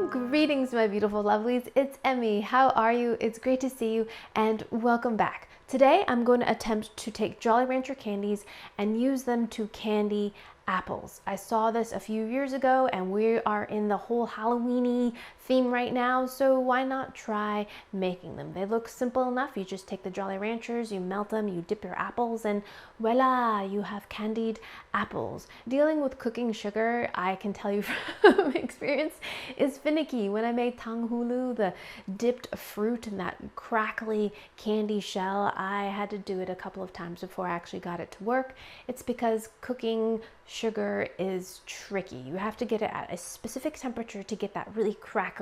Greetings, my beautiful lovelies. It's Emmy. How are you? It's great to see you and welcome back. Today I'm going to attempt to take Jolly Rancher candies and use them to candy apples. I saw this a few years ago and we are in the whole Halloween-y theme right now, so why not try making them? They look simple enough. You just take the Jolly Ranchers, you melt them, you dip your apples, and voila, you have candied apples. Dealing with cooking sugar, I can tell you from experience, is finicky. When I made tanghulu, the dipped fruit in that crackly candy shell, I had to do it a couple of times before I actually got it to work. It's because cooking sugar is tricky. You have to get it at a specific temperature to get that really crackly,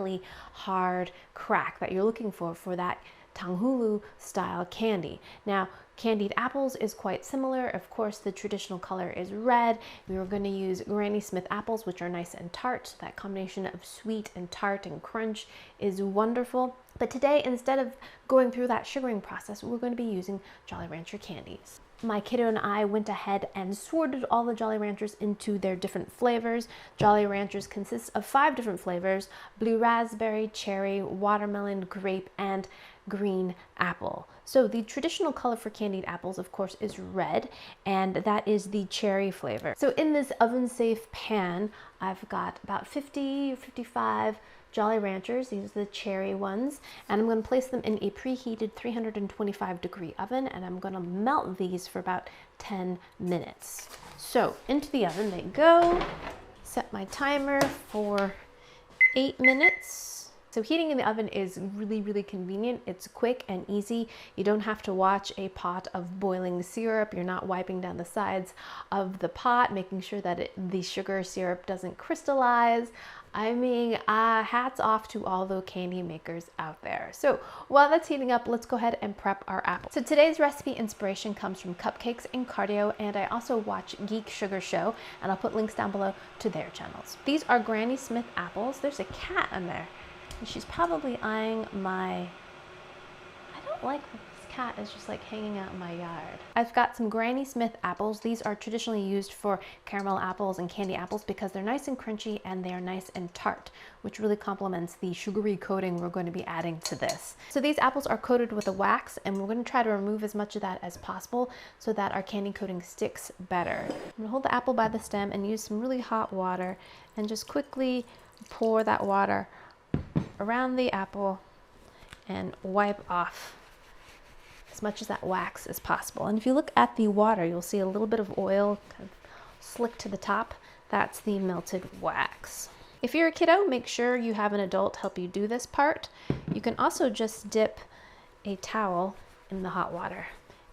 hard crack that you're looking for that tanghulu style candy. Now, candied apples is quite similar. Of course, the traditional color is red. We were going to use Granny Smith apples, which are nice and tart. That combination of sweet and tart and crunch is wonderful. But today, instead of going through that sugaring process, we're going to be using Jolly Rancher candies. My kiddo and I went ahead and sorted all the Jolly Ranchers into their different flavors. Jolly Ranchers consists of 5 different flavors: blue raspberry, cherry, watermelon, grape, and green apple. So the traditional color for candied apples, of course, is red, and that is the cherry flavor. So in this oven-safe pan, I've got about 50 or 55 Jolly Ranchers. These are the cherry ones, and I'm going to place them in a preheated 325-degree oven, and I'm going to melt these for about 10 minutes. So into the oven they go. Set my timer for 8 minutes. So heating in the oven is really convenient. It's quick and easy. You don't have to watch a pot of boiling syrup. You're not wiping down the sides of the pot, making sure that the sugar syrup doesn't crystallize. I mean, hats off to all the candy makers out there. So while that's heating up, let's go ahead and prep our apples. So today's recipe inspiration comes from Cupcakes and Cardio, and I also watch Geek Sugar Show, and I'll put links down below to their channels. These are Granny Smith apples. There's a cat in there, and she's probably eyeing my, I don't like this cat is just like hanging out in my yard. I've got some Granny Smith apples. These are traditionally used for caramel apples and candy apples because they're nice and crunchy and they're nice and tart, which really complements the sugary coating we're going to be adding to this. So these apples are coated with a wax, and we're going to try to remove as much of that as possible so that our candy coating sticks better. I'm going to hold the apple by the stem and use some really hot water and just quickly pour that water around the apple and wipe off as much of that wax as possible. And if you look at the water, you'll see a little bit of oil kind of slick to the top. That's the melted wax. If you're a kiddo, make sure you have an adult help you do this part. You can also just dip a towel in the hot water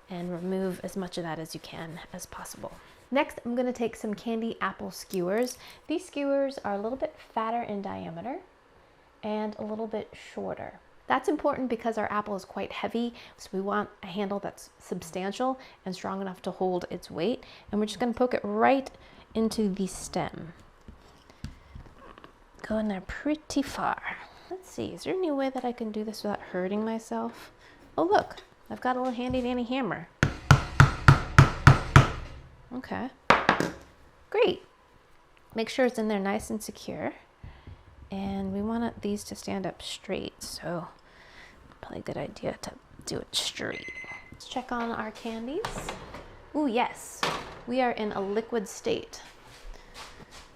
and remove as much of that as you can as possible. Next, I'm going to take some candy apple skewers. These skewers are a little bit fatter in diameter and a little bit shorter. That's important because our apple is quite heavy, so we want a handle that's substantial and strong enough to hold its weight. And we're just going to poke it right into the stem. Go in there pretty far. Let's see, is there any way that I can do this without hurting myself? Oh look, I've got a little handy dandy hammer. Okay, great. Make sure it's in there nice and secure. And we want these to stand up straight, so probably a good idea to do it straight. Let's check on our candies. Ooh, yes, we are in a liquid state.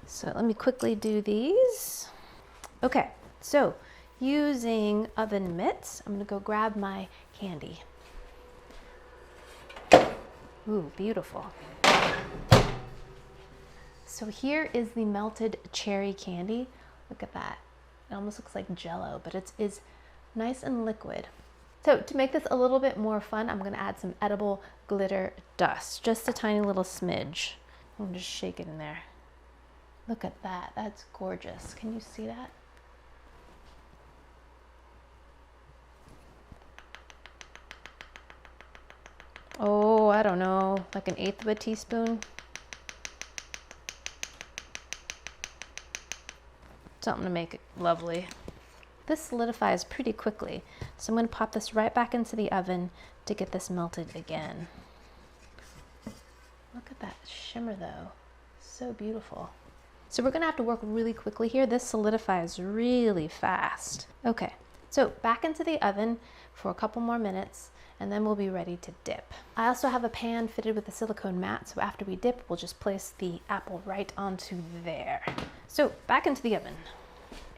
So let me quickly do these. Okay, so using oven mitts, I'm gonna go grab my candy. Ooh, beautiful. So here is the melted cherry candy. Look at that. It almost looks like Jello, but it is nice and liquid. So to make this a little bit more fun, I'm going to add some edible glitter dust, just a tiny little smidge. I'm just shake it in there. Look at that. That's gorgeous. Can you see that? Oh, I don't know, like 1/8 of a teaspoon. Something to make it lovely. This solidifies pretty quickly, so I'm going to pop this right back into the oven to get this melted again. Look at that shimmer though, so beautiful. So we're gonna have to work really quickly here. This solidifies really fast. Okay, so back into the oven for a couple more minutes, and then we'll be ready to dip. I also have a pan fitted with a silicone mat, so after we dip, we'll just place the apple right onto there. So back into the oven.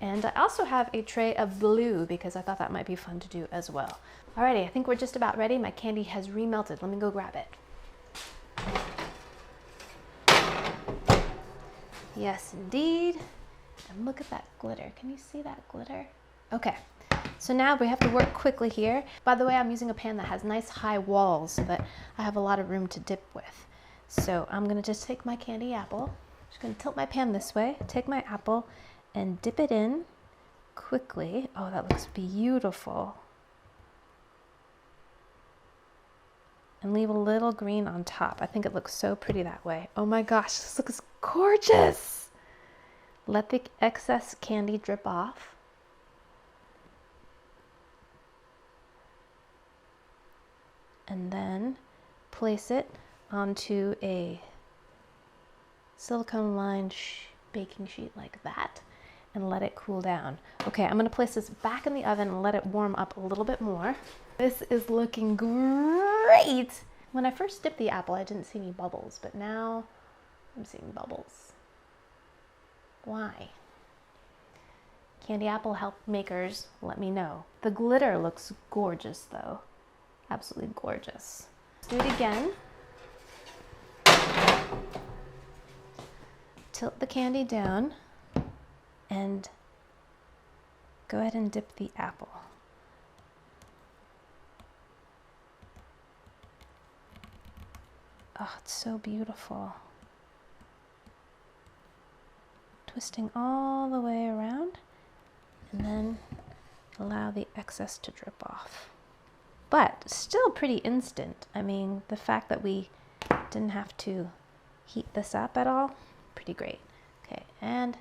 And I also have a tray of blue because I thought that might be fun to do as well. Alrighty, I think we're just about ready. My candy has remelted. Let me go grab it. Yes, indeed. And look at that glitter. Can you see that glitter? Okay, so now we have to work quickly here. By the way, I'm using a pan that has nice high walls so that I have a lot of room to dip with. So I'm gonna just take my candy apple. Just gonna tilt my pan this way, take my apple and dip it in quickly. Oh, that looks beautiful. And leave a little green on top. I think it looks so pretty that way. Oh my gosh, this looks gorgeous. Let the excess candy drip off. And then place it onto a silicone lined baking sheet like that and let it cool down. Okay, I'm gonna place this back in the oven and let it warm up a little bit more. This is looking great. When I first dipped the apple, I didn't see any bubbles, but now I'm seeing bubbles. Why? Candy apple help makers, let me know. The glitter looks gorgeous though. Absolutely gorgeous. Let's do it again. Tilt the candy down and go ahead and dip the apple. Oh, it's so beautiful. Twisting all the way around and then allow the excess to drip off. But still pretty instant. I mean, the fact that we didn't have to heat this up at all, pretty great. Okay, and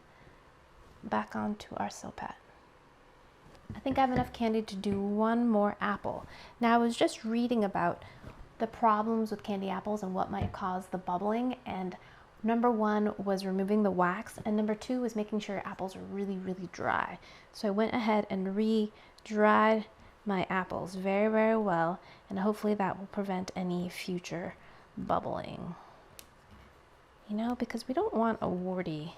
back onto our silpat. I think I have enough candy to do one more apple. Now I was just reading about the problems with candy apples and what might cause the bubbling, and number one was removing the wax, and number two was making sure apples are really, really dry. So I went ahead and re-dried my apples very, very well, and hopefully that will prevent any future bubbling. You know, because we don't want a warty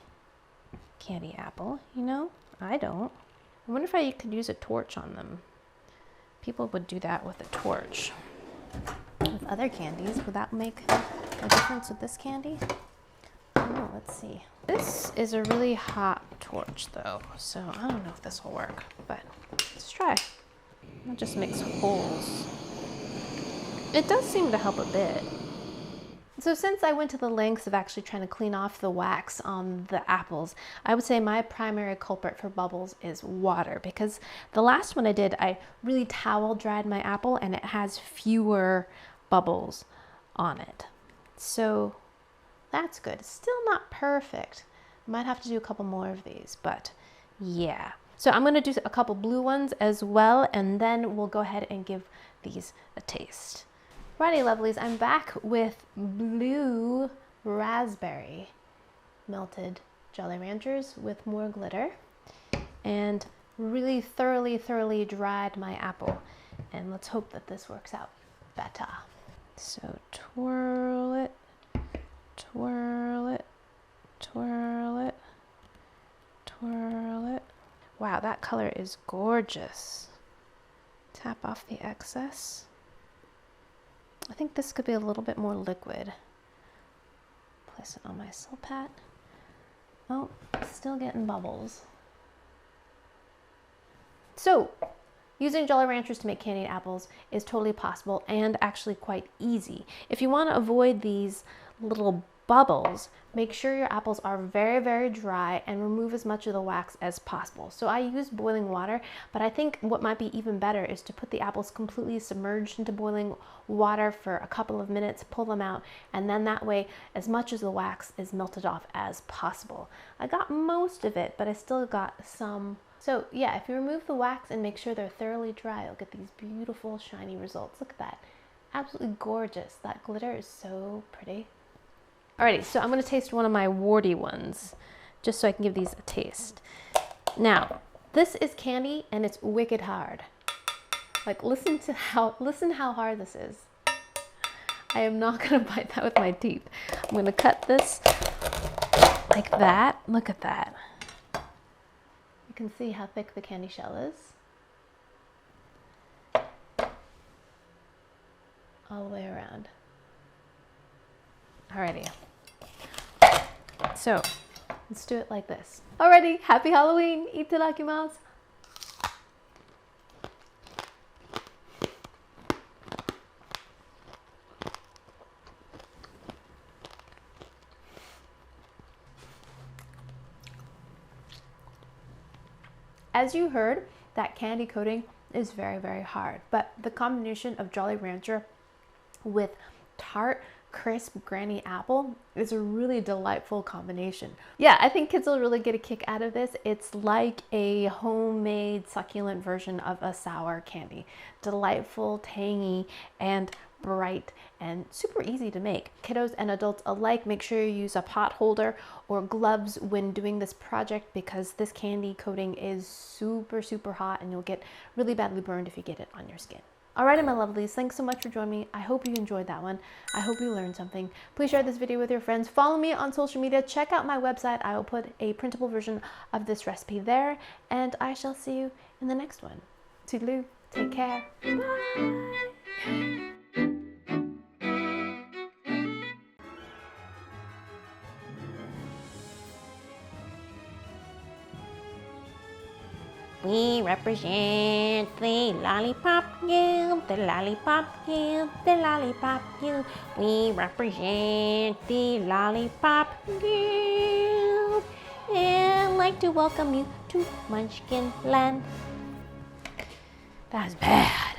candy apple, you know? I don't. I wonder if I could use a torch on them. People would do that with a torch. With other candies, would that make a difference with this candy? I don't know, let's see. This is a really hot torch though, so I don't know if this will work, but let's try. It just makes holes. It does seem to help a bit. So since I went to the lengths of actually trying to clean off the wax on the apples, I would say my primary culprit for bubbles is water, because the last one I did, I really towel dried my apple and it has fewer bubbles on it. So that's good. It's still not perfect. Might have to do a couple more of these, but yeah. So I'm gonna do a couple blue ones as well, and then we'll go ahead and give these a taste. Righty lovelies, I'm back with blue raspberry melted Jolly Ranchers with more glitter, and really thoroughly dried my apple. And let's hope that this works out better. So twirl it, twirl it, twirl it, twirl it. Wow, that color is gorgeous. Tap off the excess. I think this could be a little bit more liquid. Place it on my silpat. Oh, still getting bubbles. So, using Jolly Ranchers to make candied apples is totally possible and actually quite easy. If you want to avoid these little bubbles, make sure your apples are very dry and remove as much of the wax as possible. So I use boiling water, but I think what might be even better is to put the apples completely submerged into boiling water for a couple of minutes, pull them out, and then that way as much of the wax is melted off as possible. I got most of it, but I still got some. So yeah, if you remove the wax and make sure they're thoroughly dry, you'll get these beautiful shiny results. Look at that. Absolutely gorgeous. That glitter is so pretty. Alrighty, so I'm going to taste one of my warty ones just so I can give these a taste. Now, this is candy and it's wicked hard. Like, listen how hard this is. I am not gonna bite that with my teeth. I'm gonna cut this like that. Look at that. You can see how thick the candy shell is. All the way around. Alrighty. So, let's do it like this. Alrighty, happy Halloween! Itadakimasu! As you heard, that candy coating is very, very hard, but the combination of Jolly Rancher with tart, crisp granny apple is a really delightful combination. Yeah, I think kids will really get a kick out of this. It's like a homemade succulent version of a sour candy. Delightful, tangy, and bright, and super easy to make. Kiddos and adults alike, make sure you use a pot holder or gloves when doing this project, because this candy coating is super, super hot and you'll get really badly burned if you get it on your skin. Alrighty, my lovelies, thanks so much for joining me. I hope you enjoyed that one. I hope you learned something. Please share this video with your friends. Follow me on social media. Check out my website. I will put a printable version of this recipe there, and I shall see you in the next one. Toodaloo, take care. Bye. We represent the Lollipop Guild, the Lollipop Guild, the Lollipop Guild. We represent the Lollipop Guild. And I'd like to welcome you to Munchkin Land. That's bad.